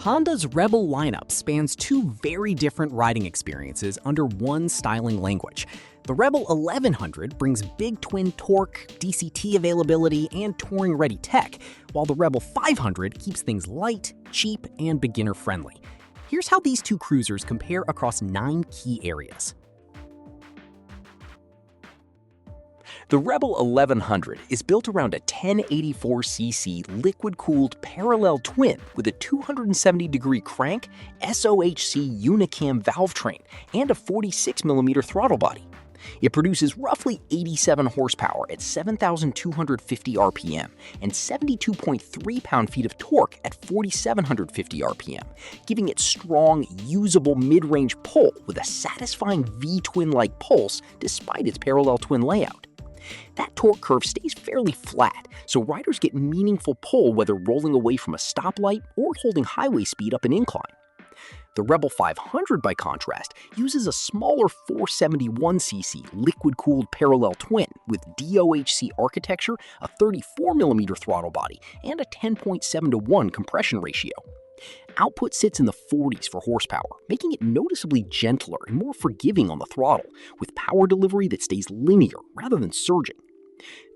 Honda's Rebel lineup spans two very different riding experiences under one styling language. The Rebel 1100 brings big twin torque, DCT availability, and touring-ready tech, while the Rebel 500 keeps things light, cheap, and beginner-friendly. Here's how these two cruisers compare across 9 key areas. The Rebel 1100 is built around a 1084cc liquid-cooled parallel twin with a 270-degree crank, SOHC Unicam valve train, and a 46mm throttle body. It produces roughly 87 horsepower at 7,250 RPM and 72.3 pound-feet of torque at 4,750 RPM, giving it strong, usable mid-range pull with a satisfying V-twin-like pulse despite its parallel twin layout. That torque curve stays fairly flat, so riders get meaningful pull whether rolling away from a stoplight or holding highway speed up an incline. The Rebel 500, by contrast, uses a smaller 471cc liquid-cooled parallel twin with DOHC architecture, a 34mm throttle body, and a 10.7:1 compression ratio. Output sits in the 40s for horsepower, making it noticeably gentler and more forgiving on the throttle, with power delivery that stays linear rather than surging.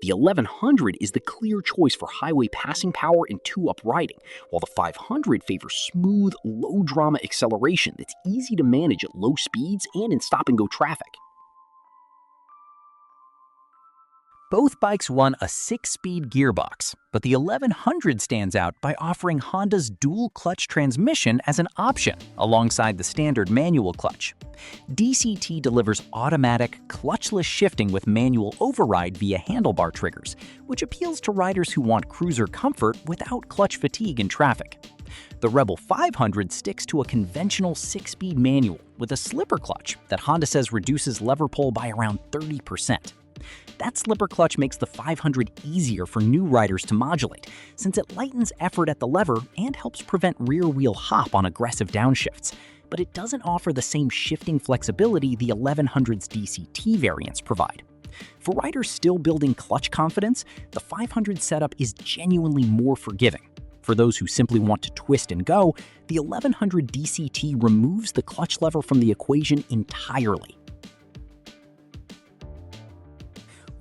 The 1100 is the clear choice for highway passing power and two-up riding, while the 500 favors smooth, low-drama acceleration that's easy to manage at low speeds and in stop-and-go traffic. Both bikes run a 6-speed gearbox, but the 1100 stands out by offering Honda's dual-clutch transmission as an option alongside the standard manual clutch. DCT delivers automatic, clutchless shifting with manual override via handlebar triggers, which appeals to riders who want cruiser comfort without clutch fatigue in traffic. The Rebel 500 sticks to a conventional 6-speed manual with a slipper clutch that Honda says reduces lever pull by around 30%. That slipper clutch makes the 500 easier for new riders to modulate, since it lightens effort at the lever and helps prevent rear-wheel hop on aggressive downshifts. But it doesn't offer the same shifting flexibility the 1100's DCT variants provide. For riders still building clutch confidence, the 500 setup is genuinely more forgiving. For those who simply want to twist and go, the 1100 DCT removes the clutch lever from the equation entirely.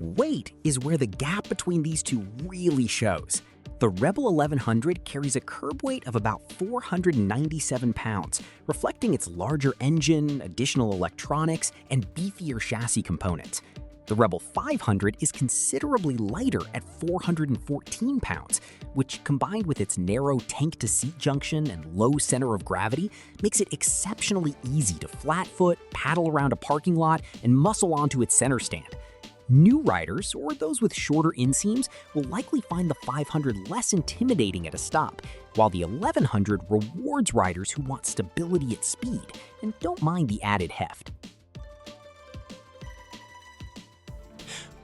Weight is where the gap between these two really shows. The Rebel 1100 carries a curb weight of about 497 pounds, reflecting its larger engine, additional electronics, and beefier chassis components. The Rebel 500 is considerably lighter at 414 pounds, which, combined with its narrow tank-to-seat junction and low center of gravity, makes it exceptionally easy to flat-foot, paddle around a parking lot, and muscle onto its center stand. New riders, or those with shorter inseams, will likely find the 500 less intimidating at a stop, while the 1100 rewards riders who want stability at speed and don't mind the added heft.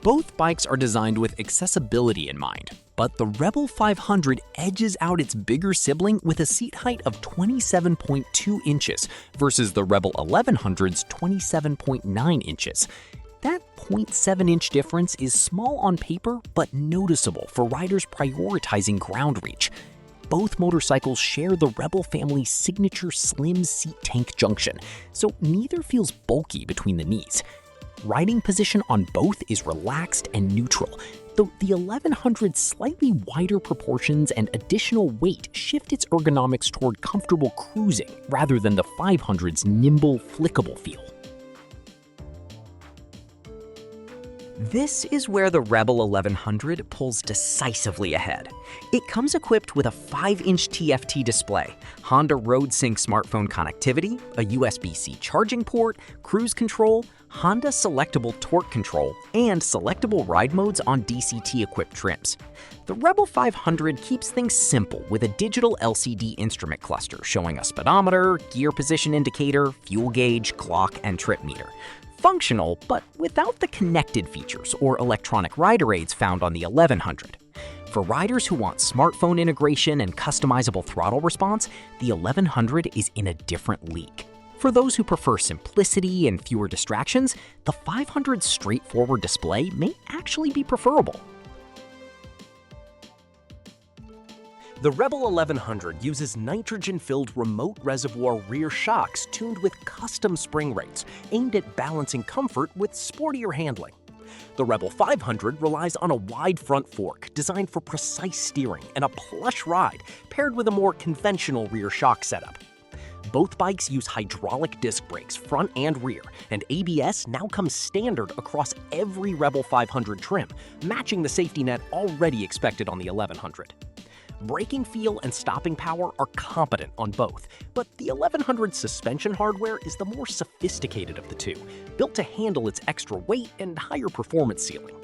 Both bikes are designed with accessibility in mind, but the Rebel 500 edges out its bigger sibling with a seat height of 27.2 inches versus the Rebel 1100's 27.9 inches. That 0.7-inch difference is small on paper, but noticeable for riders prioritizing ground reach. Both motorcycles share the Rebel family's signature slim seat tank junction, so neither feels bulky between the knees. Riding position on both is relaxed and neutral, though the 1100's slightly wider proportions and additional weight shift its ergonomics toward comfortable cruising rather than the 500's nimble, flickable feel. This is where the Rebel 1100 pulls decisively ahead. It comes equipped with a 5-inch TFT display, Honda RoadSync smartphone connectivity, a USB-C charging port, cruise control, Honda selectable torque control, and selectable ride modes on DCT-equipped trims. The Rebel 500 keeps things simple with a digital LCD instrument cluster showing a speedometer, gear position indicator, fuel gauge, clock, and trip meter. Functional, but without the connected features or electronic rider aids found on the 1100. For riders who want smartphone integration and customizable throttle response, the 1100 is in a different league. For those who prefer simplicity and fewer distractions, the 500's straightforward display may actually be preferable. The Rebel 1100 uses nitrogen-filled remote reservoir rear shocks tuned with custom spring rates, aimed at balancing comfort with sportier handling. The Rebel 500 relies on a wide front fork designed for precise steering and a plush ride paired with a more conventional rear shock setup. Both bikes use hydraulic disc brakes front and rear, and ABS now comes standard across every Rebel 500 trim, matching the safety net already expected on the 1100. Braking feel and stopping power are competent on both, but the 1100's suspension hardware is the more sophisticated of the two, built to handle its extra weight and higher performance ceiling.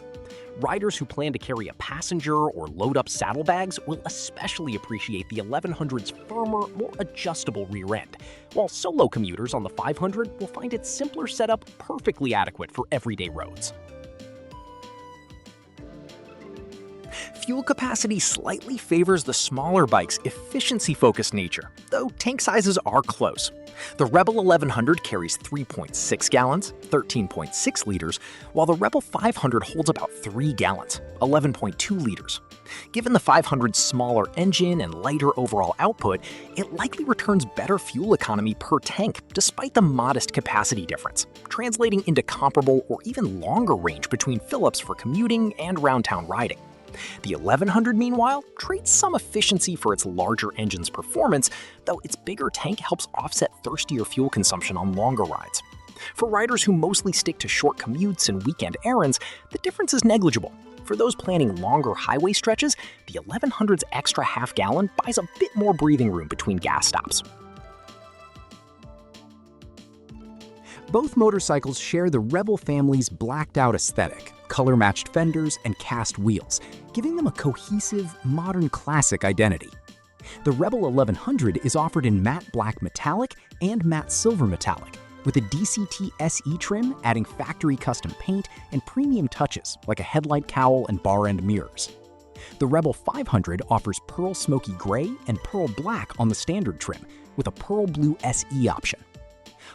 Riders who plan to carry a passenger or load up saddlebags will especially appreciate the 1100's firmer, more adjustable rear end, while solo commuters on the 500 will find its simpler setup perfectly adequate for everyday roads. Fuel capacity slightly favors the smaller bike's efficiency-focused nature, though tank sizes are close. The Rebel 1100 carries 3.6 gallons, 13.6 liters, while the Rebel 500 holds about 3 gallons, 11.2 liters. Given the 500's smaller engine and lighter overall output, it likely returns better fuel economy per tank despite the modest capacity difference, translating into comparable or even longer range between fill-ups for commuting and round-town riding. The 1100, meanwhile, trades some efficiency for its larger engine's performance, though its bigger tank helps offset thirstier fuel consumption on longer rides. For riders who mostly stick to short commutes and weekend errands, the difference is negligible. For those planning longer highway stretches, the 1100's extra half-gallon buys a bit more breathing room between gas stops. Both motorcycles share the Rebel family's blacked-out aesthetic, color-matched fenders, and cast wheels, giving them a cohesive, modern classic identity. The Rebel 1100 is offered in matte black metallic and matte silver metallic, with a DCT SE trim adding factory custom paint and premium touches like a headlight cowl and bar-end mirrors. The Rebel 500 offers pearl smoky gray and pearl black on the standard trim, with a pearl blue SE option.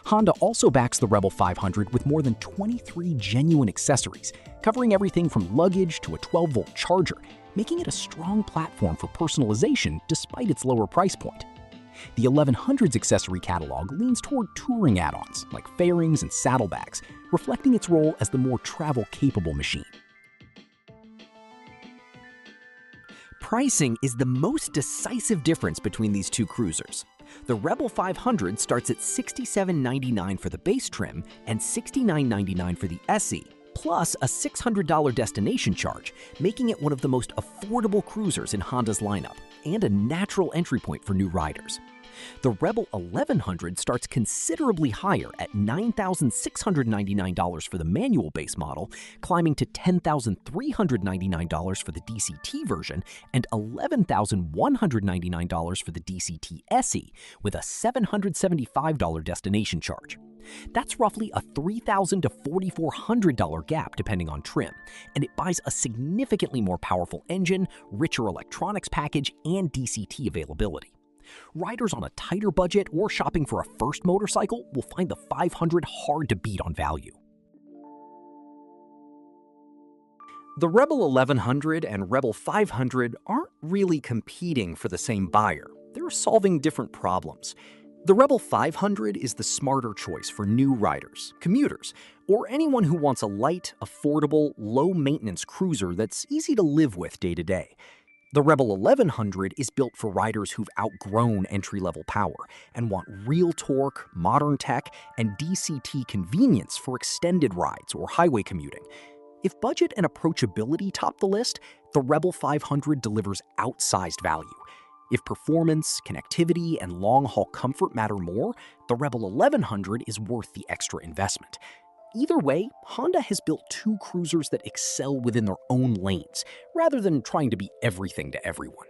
Honda also backs the Rebel 500 with more than 23 genuine accessories, covering everything from luggage to a 12-volt charger, making it a strong platform for personalization despite its lower price point. The 1100's accessory catalog leans toward touring add-ons like fairings and saddlebags, reflecting its role as the more travel-capable machine. Pricing is the most decisive difference between these two cruisers. The Rebel 500 starts at $67.99 for the base trim and $69.99 for the SE, plus a $600 destination charge, making it one of the most affordable cruisers in Honda's lineup and a natural entry point for new riders. The Rebel 1100 starts considerably higher at $9,699 for the manual base model, climbing to $10,399 for the DCT version and $11,199 for the DCT SE, with a $775 destination charge. That's roughly a $3,000 to $4,400 gap depending on trim, and it buys a significantly more powerful engine, richer electronics package, and DCT availability. Riders on a tighter budget or shopping for a first motorcycle will find the 500 hard to beat on value. The Rebel 1100 and Rebel 500 aren't really competing for the same buyer. They're solving different problems. The Rebel 500 is the smarter choice for new riders, commuters, or anyone who wants a light, affordable, low-maintenance cruiser that's easy to live with day to day. The Rebel 1100 is built for riders who've outgrown entry-level power and want real torque, modern tech, and DCT convenience for extended rides or highway commuting. If budget and approachability top the list, the Rebel 500 delivers outsized value. If performance, connectivity, and long-haul comfort matter more, the Rebel 1100 is worth the extra investment. Either way, Honda has built two cruisers that excel within their own lanes, rather than trying to be everything to everyone.